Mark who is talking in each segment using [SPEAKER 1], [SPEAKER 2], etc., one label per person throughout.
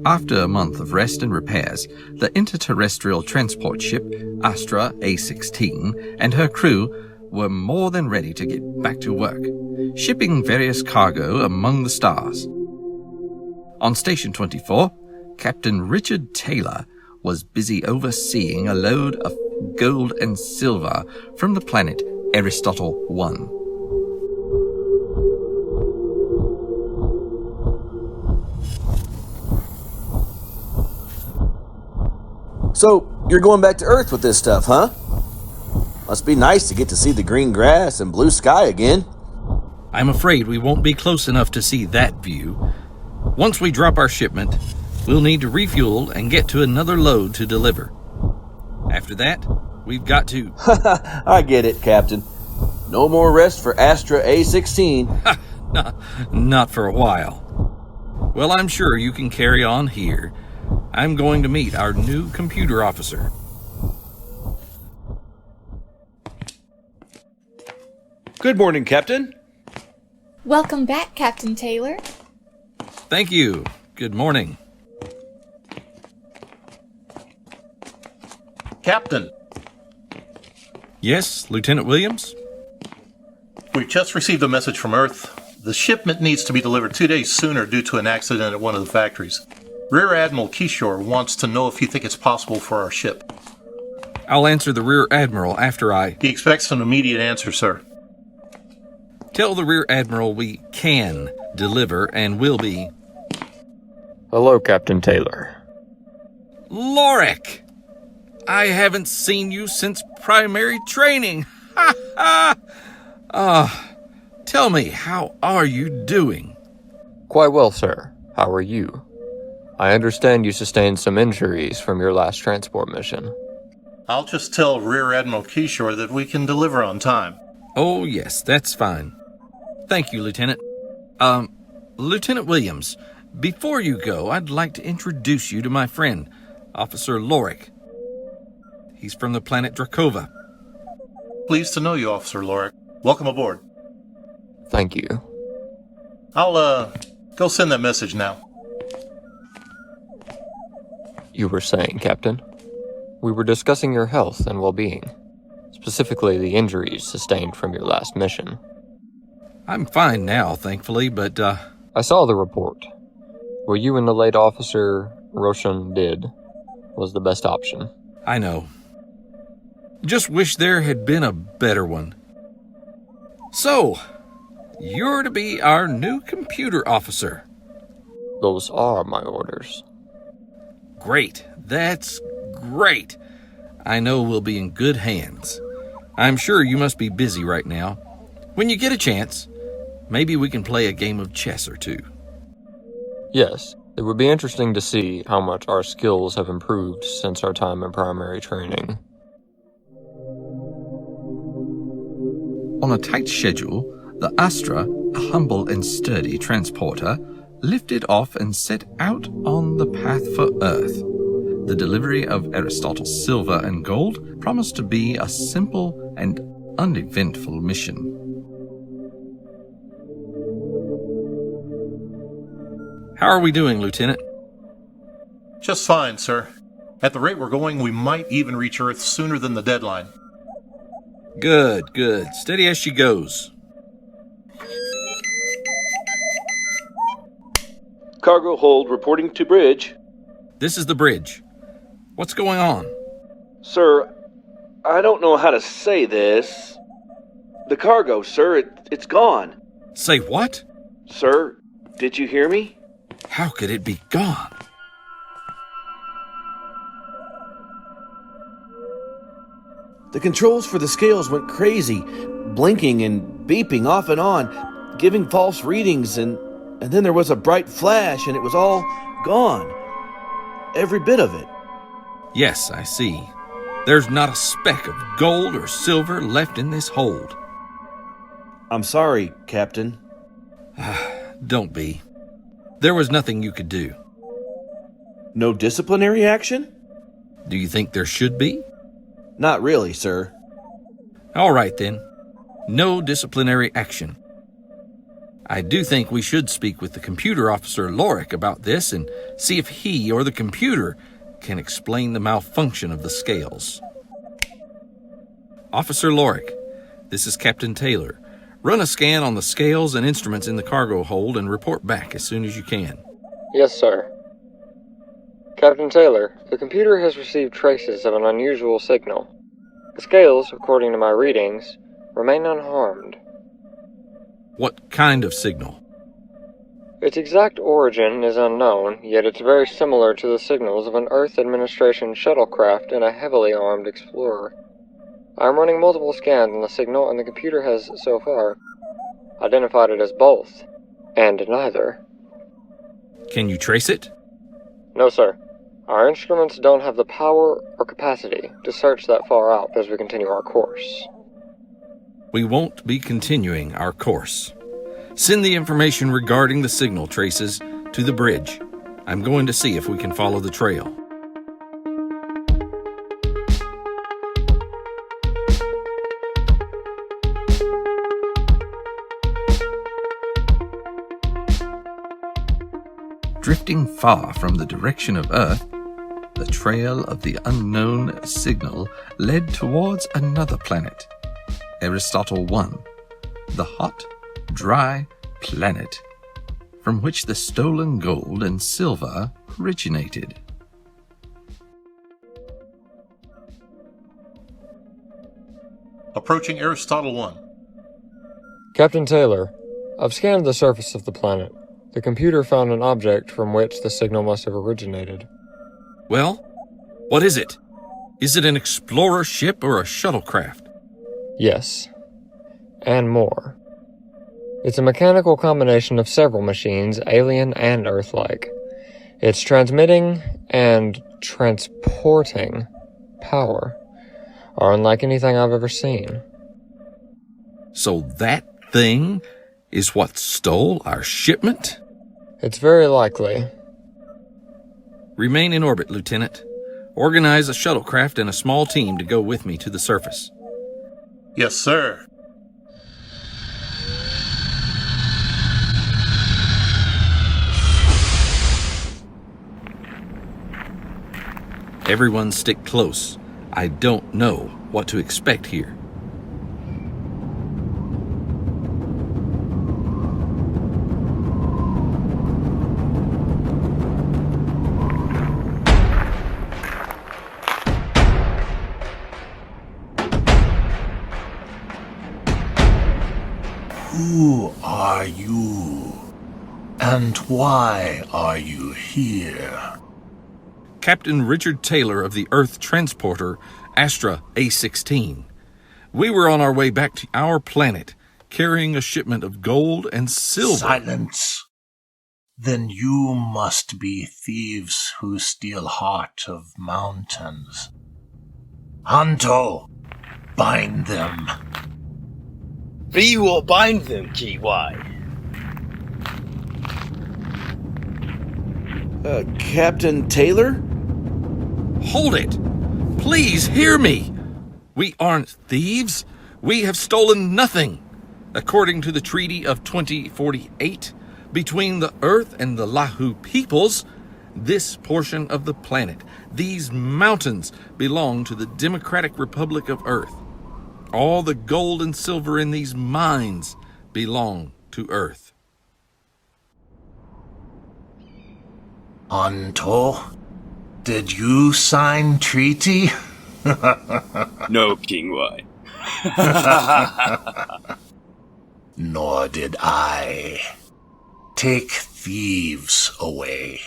[SPEAKER 1] After a month of rest and repairs, the interterrestrial transport ship ASTRA A-16 and her crew were more than ready to get back to work, shipping various cargo among the stars. On Station 24, Captain Richard Taylor was busy overseeing a load of gold and silver from the planet Aristotle I.
[SPEAKER 2] So, you're going back to Earth with this stuff, huh? Must be nice to get to see the green grass and blue sky again.
[SPEAKER 1] I'm afraid we won't be close enough to see that view. Once we drop our shipment, we'll need to refuel and get to another load to deliver. After that, we've got to...
[SPEAKER 2] I get it, Captain. No more rest for ASTRA A-16.
[SPEAKER 1] Not for a while. Well, I'm sure you can carry on here. I'm going to meet our new computer officer.
[SPEAKER 2] Good morning, Captain.
[SPEAKER 3] Welcome back, Captain Taylor.
[SPEAKER 1] Thank you. Good morning.
[SPEAKER 4] Captain.
[SPEAKER 1] Yes, Lieutenant Williams?
[SPEAKER 4] We've just received a message from Earth. The shipment needs to be delivered 2 days sooner due to an accident at one of the factories. Rear Admiral Keyshore wants to know if you think it's possible for our ship.
[SPEAKER 1] I'll answer the Rear Admiral after
[SPEAKER 4] He expects an immediate answer, sir.
[SPEAKER 1] Tell the Rear Admiral we can deliver and will be...
[SPEAKER 5] Hello, Captain Taylor.
[SPEAKER 1] Lorek! I haven't seen you since primary training. Ha ha! Tell me, how are you doing?
[SPEAKER 5] Quite well, sir. How are you? I understand you sustained some injuries from your last transport mission.
[SPEAKER 4] I'll just tell Rear Admiral Keyshore that we can deliver on time.
[SPEAKER 1] Oh, yes, that's fine. Thank you, Lieutenant. Lieutenant Williams, before you go, I'd like to introduce you to my friend, Officer Lorek. He's from the planet Drakova.
[SPEAKER 4] Pleased to know you, Officer Lorek. Welcome aboard.
[SPEAKER 5] Thank you.
[SPEAKER 4] I'll, go send that message now.
[SPEAKER 5] You were saying, Captain? We were discussing your health and well-being, specifically the injuries sustained from your last mission.
[SPEAKER 1] I'm fine now, thankfully, but,
[SPEAKER 5] I saw the report. What you and the late Officer Roshan did was the best option.
[SPEAKER 1] I know. Just wish there had been a better one. So, you're to be our new computer officer.
[SPEAKER 5] Those are my orders.
[SPEAKER 1] Great. That's great. I know we'll be in good hands. I'm sure you must be busy right now. When you get a chance, maybe we can play a game of chess or two.
[SPEAKER 5] Yes, it would be interesting to see how much our skills have improved since our time in primary training.
[SPEAKER 1] On a tight schedule, the Astra, a humble and sturdy transporter, lifted off and set out on the path for Earth. The delivery of Aristotle's silver and gold promised to be a simple and uneventful mission. How are we doing, Lieutenant?
[SPEAKER 4] Just fine, sir. At the rate we're going, we might even reach Earth sooner than the deadline.
[SPEAKER 1] Good, good. Steady as she goes.
[SPEAKER 2] Cargo hold reporting to bridge.
[SPEAKER 1] This is the bridge. What's going on?
[SPEAKER 2] Sir, I don't know how to say this. The cargo, sir, it's gone.
[SPEAKER 1] Say what?
[SPEAKER 2] Sir, did you hear me?
[SPEAKER 1] How could it be gone?
[SPEAKER 2] The controls for the scales went crazy, blinking and beeping off and on, giving false readings, and then there was a bright flash and it was all gone. Every bit of it.
[SPEAKER 1] Yes, I see. There's not a speck of gold or silver left in this hold.
[SPEAKER 2] I'm sorry, Captain.
[SPEAKER 1] Don't be. There was nothing you could do.
[SPEAKER 2] No disciplinary action?
[SPEAKER 1] Do you think there should be?
[SPEAKER 2] Not really, sir.
[SPEAKER 1] All right, then. No disciplinary action. I do think we should speak with the Computer Officer Lorek about this and see if he or the computer can explain the malfunction of the scales. Officer Lorek, this is Captain Taylor. Run a scan on the scales and instruments in the cargo hold and report back as soon as you can.
[SPEAKER 5] Yes, sir. Captain Taylor, the computer has received traces of an unusual signal. The scales, according to my readings, remain unharmed.
[SPEAKER 1] What kind of signal?
[SPEAKER 5] Its exact origin is unknown, yet it's very similar to the signals of an Earth Administration shuttlecraft and a heavily armed explorer. I'm running multiple scans on the signal, and the computer has, so far, identified it as both, and neither.
[SPEAKER 1] Can you trace it?
[SPEAKER 5] No, sir. Our instruments don't have the power or capacity to search that far out as we continue our course.
[SPEAKER 1] We won't be continuing our course. Send the information regarding the signal traces to the bridge. I'm going to see if we can follow the trail. Drifting far from the direction of Earth, the trail of the unknown signal led towards another planet, Aristotle I, the hot, dry planet from which the stolen gold and silver originated.
[SPEAKER 4] Approaching Aristotle I.
[SPEAKER 5] Captain Taylor, I've scanned the surface of the planet. The computer found an object from which the signal must have originated.
[SPEAKER 1] Well, what is it? Is it an explorer ship or a shuttlecraft?
[SPEAKER 5] Yes. And more. It's a mechanical combination of several machines, alien and Earth-like. Its transmitting and transporting power are unlike anything I've ever seen.
[SPEAKER 1] So that thing is what stole our shipment?
[SPEAKER 5] It's very likely.
[SPEAKER 1] Remain in orbit, Lieutenant. Organize a shuttlecraft and a small team to go with me to the surface.
[SPEAKER 4] Yes, sir.
[SPEAKER 1] Everyone stick close. I don't know what to expect here.
[SPEAKER 6] Who are you? And why are you here?
[SPEAKER 1] Captain Richard Taylor of the Earth transporter ASTRA A-16. We were on our way back to our planet, carrying a shipment of gold and silver.
[SPEAKER 6] Silence. Then you must be thieves who steal heart of mountains. Hanto, bind them.
[SPEAKER 2] We will bind them, Kiwai. Captain Taylor?
[SPEAKER 1] Hold it! Please hear me! We aren't thieves. We have stolen nothing. According to the Treaty of 2048, between the Earth and the Lahoo peoples, this portion of the planet, these mountains, belong to the Democratic Republic of Earth. All the gold and silver in these mines belong to Earth.
[SPEAKER 6] Hanto, did you sign treaty?
[SPEAKER 7] No, King Wai.
[SPEAKER 6] Nor did I. Take thieves away.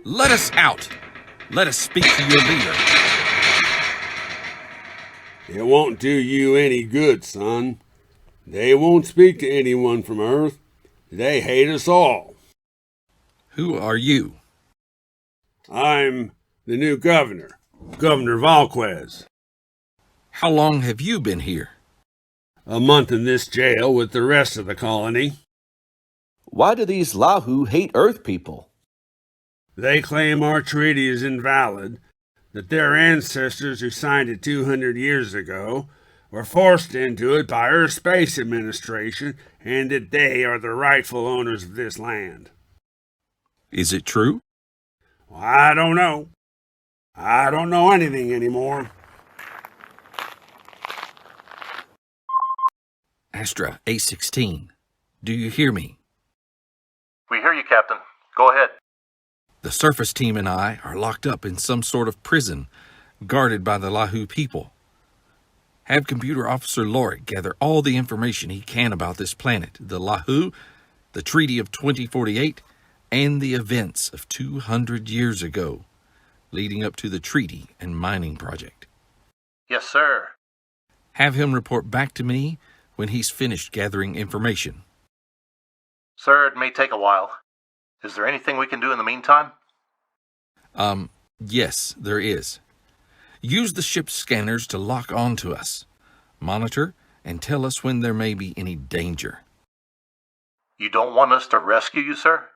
[SPEAKER 1] Let us out. Let us speak to your leader.
[SPEAKER 8] It won't do you any good, son. They won't speak to anyone from Earth. They hate us all.
[SPEAKER 1] Who are you?
[SPEAKER 8] I'm the new governor, Governor Valquez.
[SPEAKER 1] How long have you been here?
[SPEAKER 8] A month in this jail with the rest of the colony.
[SPEAKER 2] Why do these Lahoo hate Earth people?
[SPEAKER 8] They claim our treaty is invalid, that their ancestors who signed it 200 years ago were forced into it by Earth Space Administration, and that they are the rightful owners of this land.
[SPEAKER 1] Is it true?
[SPEAKER 8] Well, I don't know. I don't know anything anymore.
[SPEAKER 1] ASTRA A-16, do you hear me?
[SPEAKER 4] We hear you, Captain. Go ahead.
[SPEAKER 1] The surface team and I are locked up in some sort of prison, guarded by the Lahoo people. Have Computer Officer Lorek gather all the information he can about this planet, the Lahoo, the Treaty of 2048, and the events of 200 years ago, leading up to the treaty and mining project.
[SPEAKER 4] Yes, sir.
[SPEAKER 1] Have him report back to me when he's finished gathering information.
[SPEAKER 4] Sir, it may take a while. Is there anything we can do in the meantime?
[SPEAKER 1] Yes, there is. Use the ship's scanners to lock on to us, monitor, and tell us when there may be any danger.
[SPEAKER 4] You don't want us to rescue you, sir?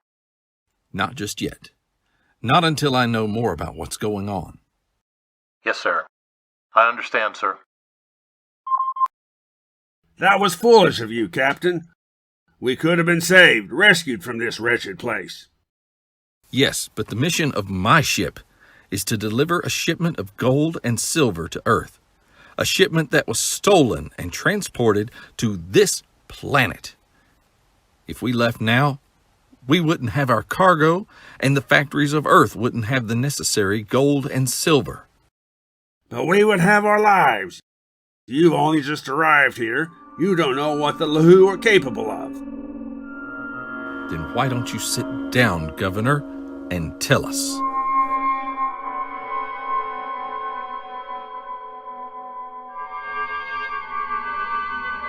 [SPEAKER 1] Not just yet. Not until I know more about what's going on.
[SPEAKER 4] Yes, sir. I understand, sir.
[SPEAKER 8] That was foolish of you, Captain. We could have been saved, rescued from this wretched place.
[SPEAKER 1] Yes, but the mission of my ship is to deliver a shipment of gold and silver to Earth. A shipment that was stolen and transported to this planet. If we left now, we wouldn't have our cargo, and the factories of Earth wouldn't have the necessary gold and silver.
[SPEAKER 8] But we would have our lives. You've only just arrived here. You don't know what the Lahoo are capable of.
[SPEAKER 1] Then why don't you sit down, Governor, and tell us?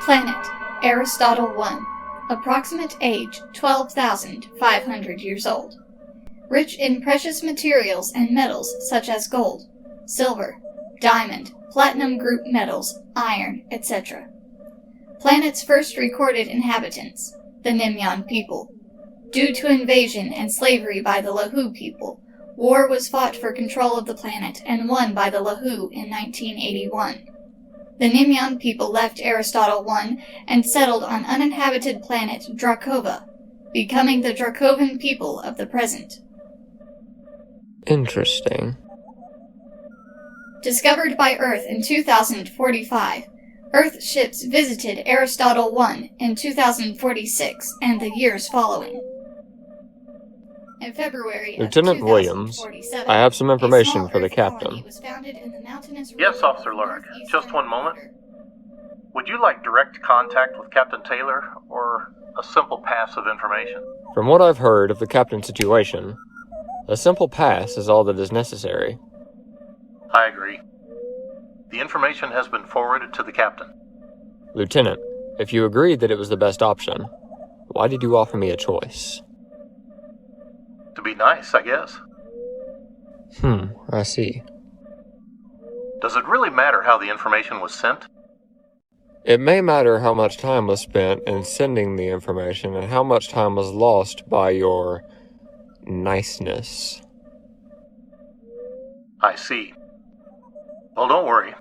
[SPEAKER 3] Planet Aristotle I. Approximate age 12,500 years old. Rich in precious materials and metals such as gold, silver, diamond, platinum group metals, iron, etc. Planet's first recorded inhabitants, the Nimyan people. Due to invasion and slavery by the Lahoo people, war was fought for control of the planet and won by the Lahoo in 1981. The Nimyan people left Aristotle I and settled on uninhabited planet Drakova, becoming the Drakovan people of the present.
[SPEAKER 5] Interesting.
[SPEAKER 3] Discovered by Earth in 2045, Earth ships visited Aristotle I in 2046 and the years following. In February
[SPEAKER 5] Lieutenant
[SPEAKER 3] of
[SPEAKER 5] Williams,
[SPEAKER 3] 2047,
[SPEAKER 5] I have some information
[SPEAKER 3] a small
[SPEAKER 5] for the
[SPEAKER 3] Earth
[SPEAKER 5] captain.
[SPEAKER 3] colony was founded in the mountainous
[SPEAKER 4] Yes,
[SPEAKER 3] region
[SPEAKER 4] Officer
[SPEAKER 3] of
[SPEAKER 4] Lorek.
[SPEAKER 3] northeastern
[SPEAKER 4] Just one moment.
[SPEAKER 3] Ecuador.
[SPEAKER 4] Would you like direct contact with Captain Taylor, or a simple pass of information?
[SPEAKER 5] From what I've heard of the captain's situation, a simple pass is all that is necessary.
[SPEAKER 4] I agree. The information has been forwarded to the captain.
[SPEAKER 5] Lieutenant, if you agreed that it was the best option, why did you offer me a choice?
[SPEAKER 4] To be nice, I guess.
[SPEAKER 5] I see.
[SPEAKER 4] Does it really matter how the information was sent?
[SPEAKER 5] It may matter how much time was spent in sending the information and how much time was lost by your niceness.
[SPEAKER 4] I see. Well, don't worry.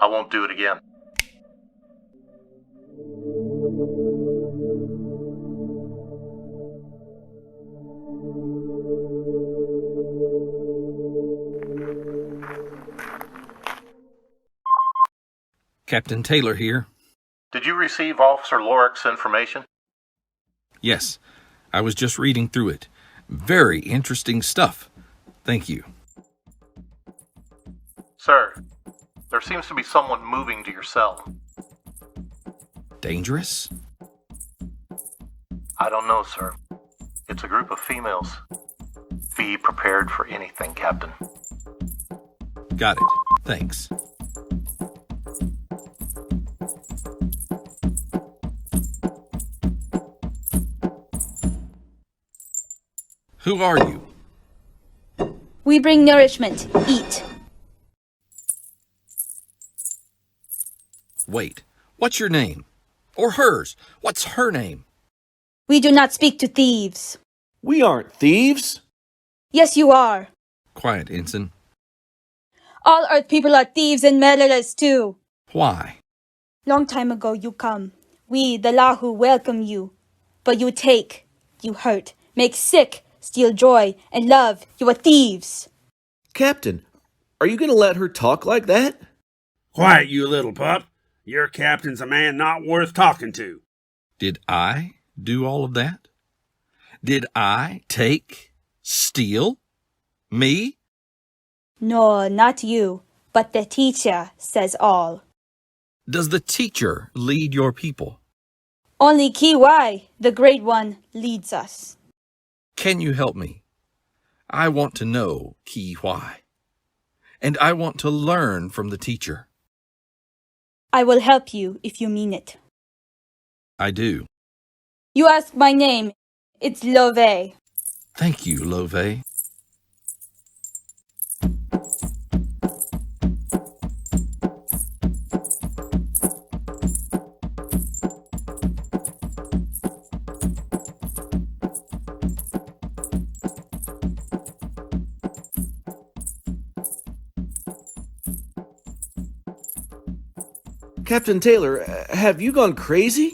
[SPEAKER 4] I won't do it again.
[SPEAKER 1] Captain Taylor here.
[SPEAKER 4] Did you receive Officer Lorek's information?
[SPEAKER 1] Yes, I was just reading through it. Very interesting stuff. Thank you.
[SPEAKER 4] Sir, there seems to be someone moving to your cell.
[SPEAKER 1] Dangerous?
[SPEAKER 4] I don't know, sir. It's a group of females. Be prepared for anything, Captain.
[SPEAKER 1] Got it. Thanks. Who are you?
[SPEAKER 9] We bring nourishment. Eat.
[SPEAKER 1] Wait, what's your name? Or hers? What's her name?
[SPEAKER 9] We do not speak to thieves.
[SPEAKER 2] We aren't thieves.
[SPEAKER 9] Yes, you are.
[SPEAKER 1] Quiet, Ensign.
[SPEAKER 9] All Earth people are thieves and murderers too.
[SPEAKER 1] Why?
[SPEAKER 9] Long time ago you come. We, the Lahoo, welcome you. But you take, you hurt, make sick, steal joy, and love. You are thieves.
[SPEAKER 2] Captain, are you going to let her talk like that?
[SPEAKER 8] Quiet, you little pup. Your captain's a man not worth talking to.
[SPEAKER 1] Did I do all of that? Did I take, steal? Me?
[SPEAKER 9] No, not you, but the teacher says all.
[SPEAKER 1] Does the teacher lead your people?
[SPEAKER 9] Only Kiwai, the Great One, leads us.
[SPEAKER 1] Can you help me? I want to know Ki Why. And I want to learn from the teacher.
[SPEAKER 9] I will help you if you mean it.
[SPEAKER 1] I do.
[SPEAKER 9] You ask my name. It's Love.
[SPEAKER 1] Thank you, Love.
[SPEAKER 2] Captain Taylor, have you gone crazy?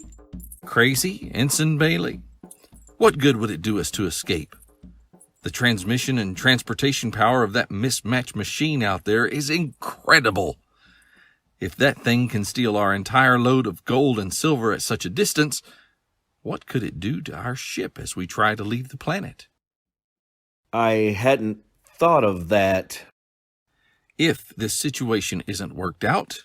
[SPEAKER 1] Crazy, Ensign Bailey? What good would it do us to escape? The transmission and transportation power of that mismatched machine out there is incredible. If that thing can steal our entire load of gold and silver at such a distance, what could it do to our ship as we try to leave the planet?
[SPEAKER 2] I hadn't thought of that.
[SPEAKER 1] If this situation isn't worked out,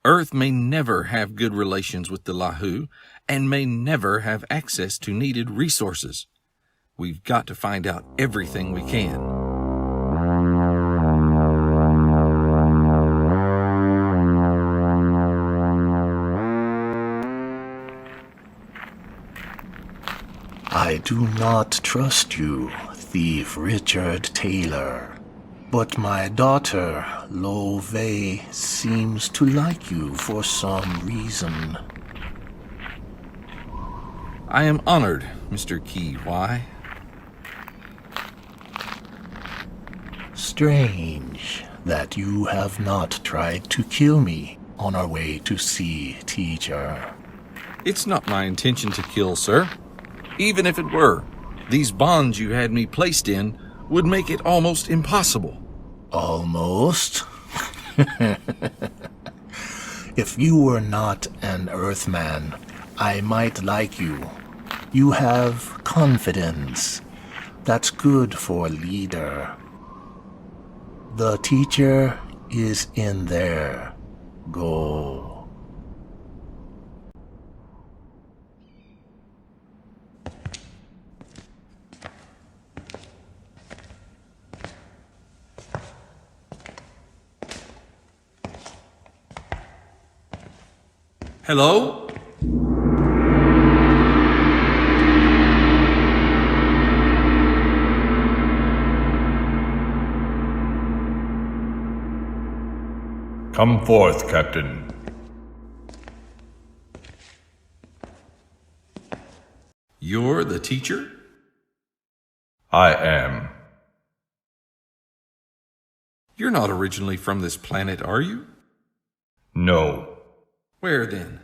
[SPEAKER 1] Earth may never have good relations with the Lahoo and may never have access to needed resources. We've got to find out everything we can.
[SPEAKER 6] I do not trust you, thief Richard Taylor. But my daughter, Lo Wei, seems to like you for some reason.
[SPEAKER 1] I am honored, Mr. Ki Why.
[SPEAKER 6] Strange that you have not tried to kill me on our way to see teacher.
[SPEAKER 1] It's not my intention to kill, sir. Even if it were, these bonds you had me placed in would make it almost impossible.
[SPEAKER 6] Almost? If you were not an Earthman, I might like you. You have confidence. That's good for a leader. The teacher is in there. Go.
[SPEAKER 1] Hello?
[SPEAKER 10] Come forth, Captain.
[SPEAKER 1] You're the teacher?
[SPEAKER 10] I am.
[SPEAKER 1] You're not originally from this planet, are you?
[SPEAKER 10] No.
[SPEAKER 1] Where then?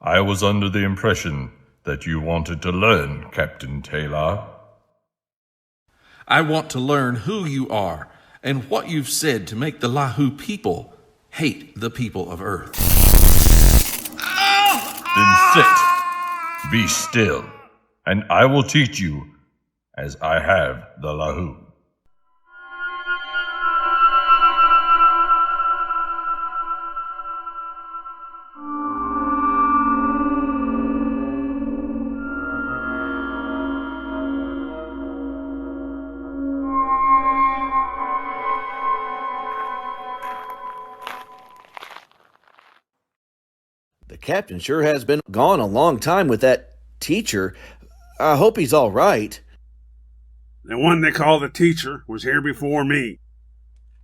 [SPEAKER 10] I was under the impression that you wanted to learn, Captain Taylor.
[SPEAKER 1] I want to learn who you are and what you've said to make the Lahoo people hate the people of Earth.
[SPEAKER 10] Then sit, be still, and I will teach you as I have the Lahoo.
[SPEAKER 2] The captain sure has been gone a long time with that teacher. I hope he's all right.
[SPEAKER 8] The one they call the teacher was here before me.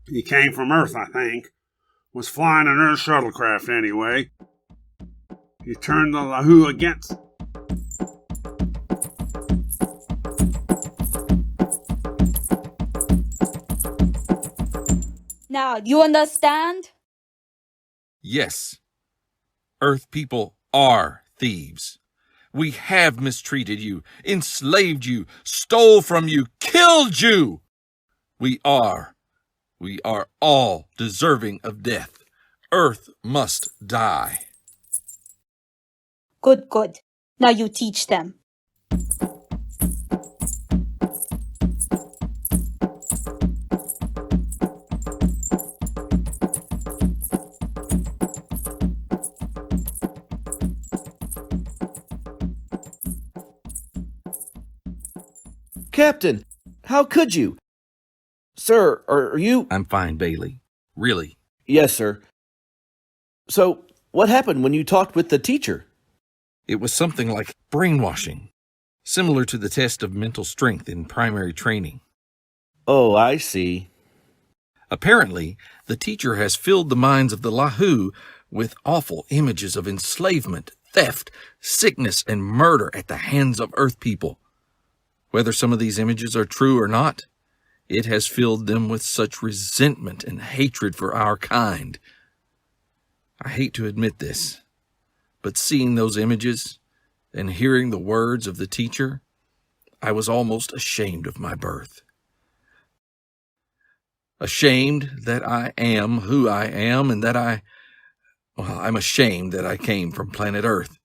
[SPEAKER 8] He came from Earth, I think. Was flying an Earth shuttlecraft anyway. He turned the Lahoo against...
[SPEAKER 9] Now, do you understand?
[SPEAKER 1] Yes. Earth people are thieves. We have mistreated you, enslaved you, stole from you, killed you. We are all deserving of death. Earth must die.
[SPEAKER 9] Good, good. Now you teach them.
[SPEAKER 2] Captain, how could you? Sir, are you...
[SPEAKER 1] I'm fine, Bailey. Really.
[SPEAKER 2] Yes, sir. So, what happened when you talked with the teacher?
[SPEAKER 1] It was something like brainwashing, similar to the test of mental strength in primary training.
[SPEAKER 2] Oh, I see.
[SPEAKER 1] Apparently, the teacher has filled the minds of the Lahoo with awful images of enslavement, theft, sickness, and murder at the hands of Earth people. Whether some of these images are true or not, it has filled them with such resentment and hatred for our kind. I hate to admit this, but seeing those images and hearing the words of the teacher, I was almost ashamed of my birth. Ashamed that I am who I am and that I'm ashamed that I came from planet Earth.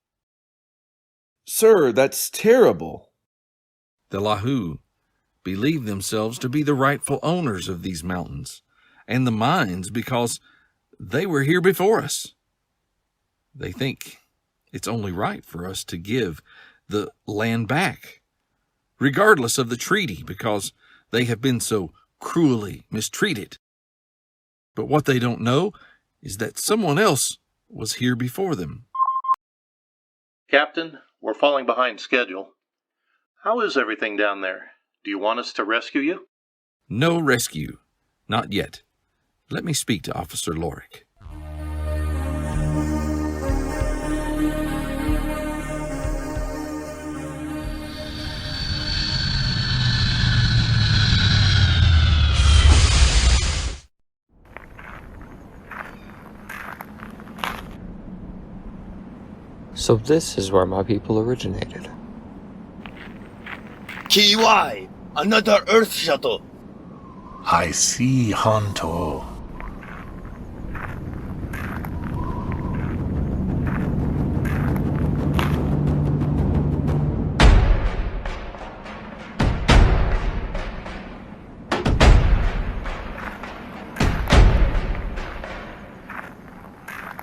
[SPEAKER 2] Sir, that's terrible.
[SPEAKER 1] The Lahoo believe themselves to be the rightful owners of these mountains and the mines because they were here before us. They think it's only right for us to give the land back, regardless of the treaty, because they have been so cruelly mistreated. But what they don't know is that someone else was here before them.
[SPEAKER 4] Captain, we're falling behind schedule. How is everything down there? Do you want us to rescue you?
[SPEAKER 1] No rescue. Not yet. Let me speak to Officer Lorek.
[SPEAKER 5] So this is where my people originated.
[SPEAKER 7] KY! Another Earth shuttle!
[SPEAKER 6] I see, Honto.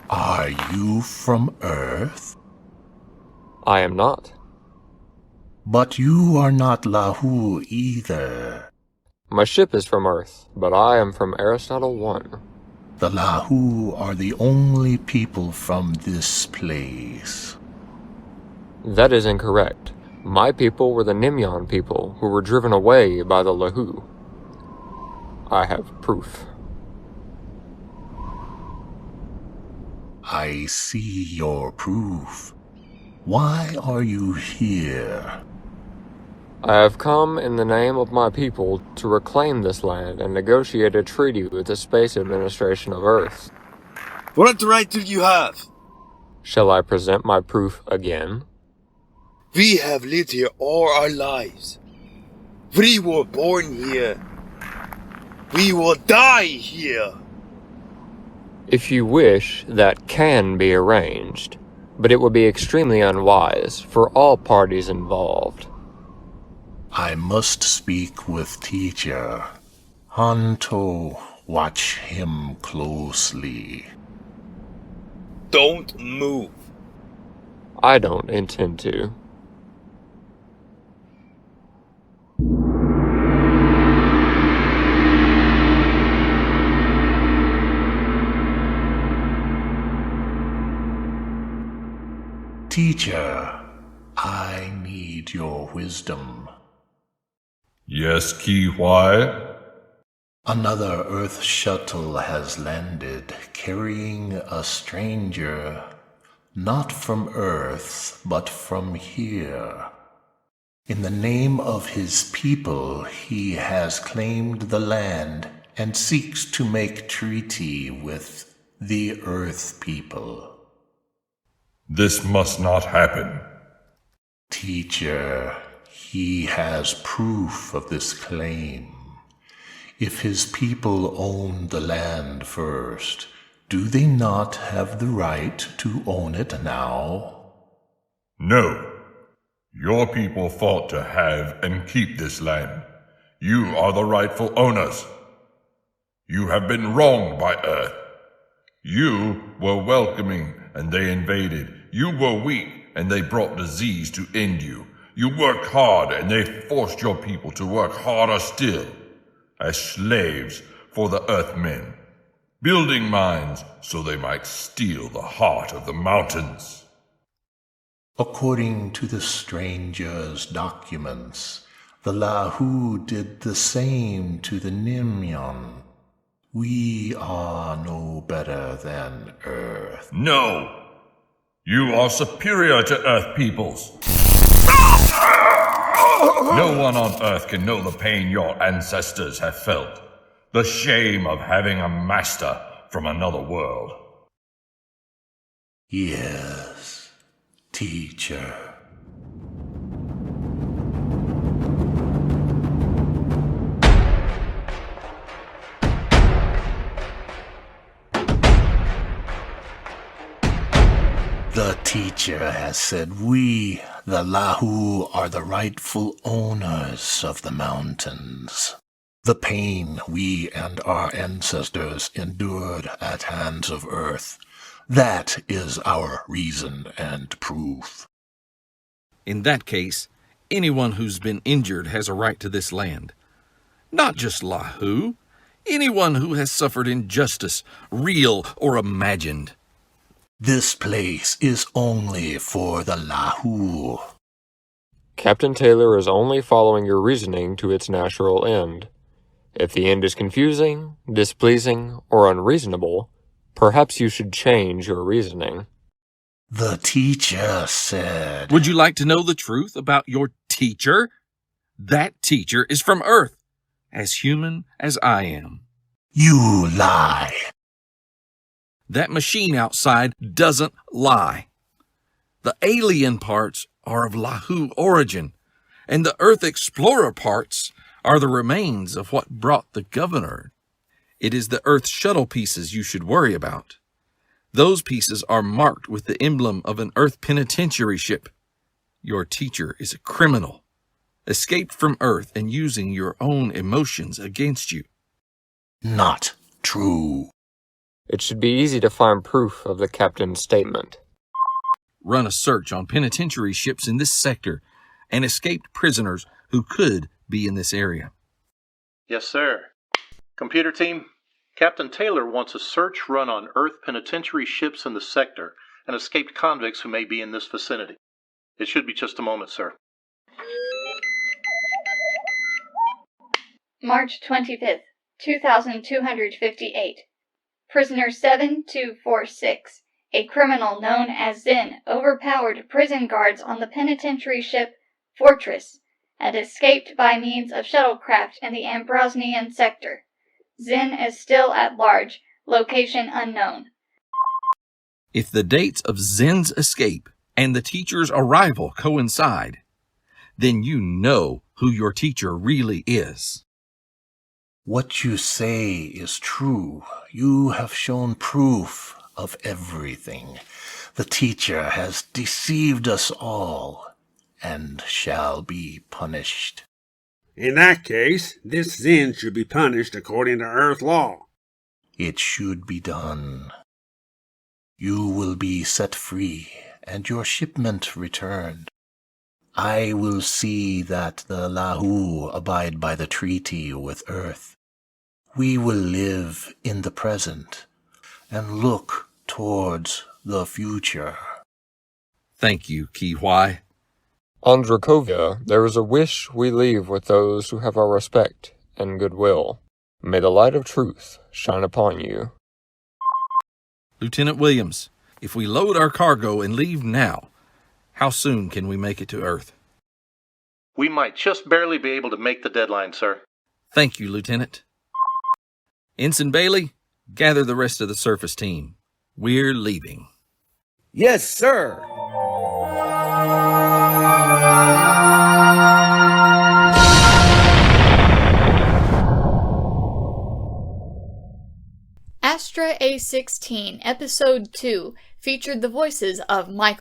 [SPEAKER 6] Are you from Earth?
[SPEAKER 5] I am not.
[SPEAKER 6] But you are not Lahoo either.
[SPEAKER 5] My ship is from Earth, but I am from Aristotle I.
[SPEAKER 6] The Lahoo are the only people from this place.
[SPEAKER 5] That is incorrect. My people were the Nimyon people who were driven away by the Lahoo. I have proof.
[SPEAKER 6] I see your proof. Why are you here?
[SPEAKER 5] I have come in the name of my people to reclaim this land and negotiate a treaty with the Space Administration of Earth.
[SPEAKER 7] What right do you have?
[SPEAKER 5] Shall I present my proof again?
[SPEAKER 7] We have lived here all our lives. We were born here. We will die here.
[SPEAKER 5] If you wish, that can be arranged, but it would be extremely unwise for all parties involved.
[SPEAKER 6] I must speak with teacher. Honto, watch him closely.
[SPEAKER 7] Don't move.
[SPEAKER 5] I don't intend to.
[SPEAKER 6] Teacher, I need your wisdom.
[SPEAKER 10] Yes, Kiwai?
[SPEAKER 6] Another Earth shuttle has landed, carrying a stranger, not from Earth, but from here. In the name of his people, he has claimed the land and seeks to make treaty with the Earth people.
[SPEAKER 10] This must not happen.
[SPEAKER 6] Teacher, he has proof of this claim. If his people own the land first, do they not have the right to own it now?
[SPEAKER 10] No. Your people fought to have and keep this land. You are the rightful owners. You have been wronged by Earth. You were welcoming and they invaded. You were weak and they brought disease to end you. You worked hard and they forced your people to work harder still, as slaves for the Earthmen, building mines so they might steal the heart of the mountains.
[SPEAKER 6] According to the stranger's documents, the Lahoo did the same to the Nimyon. We are no better than Earth.
[SPEAKER 10] No! You are superior to Earth peoples. No one on Earth can know the pain your ancestors have felt. The shame of having a master from another world.
[SPEAKER 6] Yes, teacher. The teacher has said we, the Lahoo, are the rightful owners of the mountains. The pain we and our ancestors endured at hands of Earth, that is our reason and proof.
[SPEAKER 1] In that case, anyone who's been injured has a right to this land. Not just Lahoo, anyone who has suffered injustice, real or imagined.
[SPEAKER 6] This place is only for the Lahoo.
[SPEAKER 5] Captain Taylor is only following your reasoning to its natural end. If the end is confusing, displeasing, or unreasonable, perhaps you should change your reasoning.
[SPEAKER 6] The teacher said...
[SPEAKER 1] Would you like to know the truth about your teacher? That teacher is from Earth, as human as I am.
[SPEAKER 6] You lie.
[SPEAKER 1] That machine outside doesn't lie. The alien parts are of Lahoo origin, and the Earth Explorer parts are the remains of what brought the governor. It is the Earth shuttle pieces you should worry about. Those pieces are marked with the emblem of an Earth penitentiary ship. Your teacher is a criminal, escaped from Earth and using your own emotions against you.
[SPEAKER 6] Not true.
[SPEAKER 5] It should be easy to find proof of the captain's statement.
[SPEAKER 1] Run a search on penitentiary ships in this sector and escaped prisoners who could be in this area.
[SPEAKER 4] Yes, sir. Computer team, Captain Taylor wants a search run on Earth penitentiary ships in the sector and escaped convicts who may be in this vicinity. It should be just a moment, sir.
[SPEAKER 3] March 25th, 2258. Prisoner 7246, a criminal known as Zen, overpowered prison guards on the penitentiary ship Fortress and escaped by means of shuttlecraft in the Ambrosnian sector. Zen is still at large, location unknown.
[SPEAKER 1] If the dates of Zen's escape and the teacher's arrival coincide, then you know who your teacher really is.
[SPEAKER 6] What you say is true. You have shown proof of everything. The teacher has deceived us all and shall be punished.
[SPEAKER 8] In that case, this Zen should be punished according to Earth law.
[SPEAKER 6] It should be done. You will be set free and your shipment returned. I will see that the Lahoo abide by the treaty with Earth. We will live in the present and look towards the future.
[SPEAKER 1] Thank you, Kiwai.
[SPEAKER 5] On Dracovia, there is a wish we leave with those who have our respect and goodwill. May the light of truth shine upon you.
[SPEAKER 1] Lieutenant Williams, if we load our cargo and leave now, how soon can we make it to Earth?
[SPEAKER 4] We might just barely be able to make the deadline, sir.
[SPEAKER 1] Thank you, Lieutenant. Ensign Bailey, gather the rest of the surface team. We're leaving.
[SPEAKER 2] Yes, sir.
[SPEAKER 3] ASTRA A-16 Episode 2 featured the voices of Michael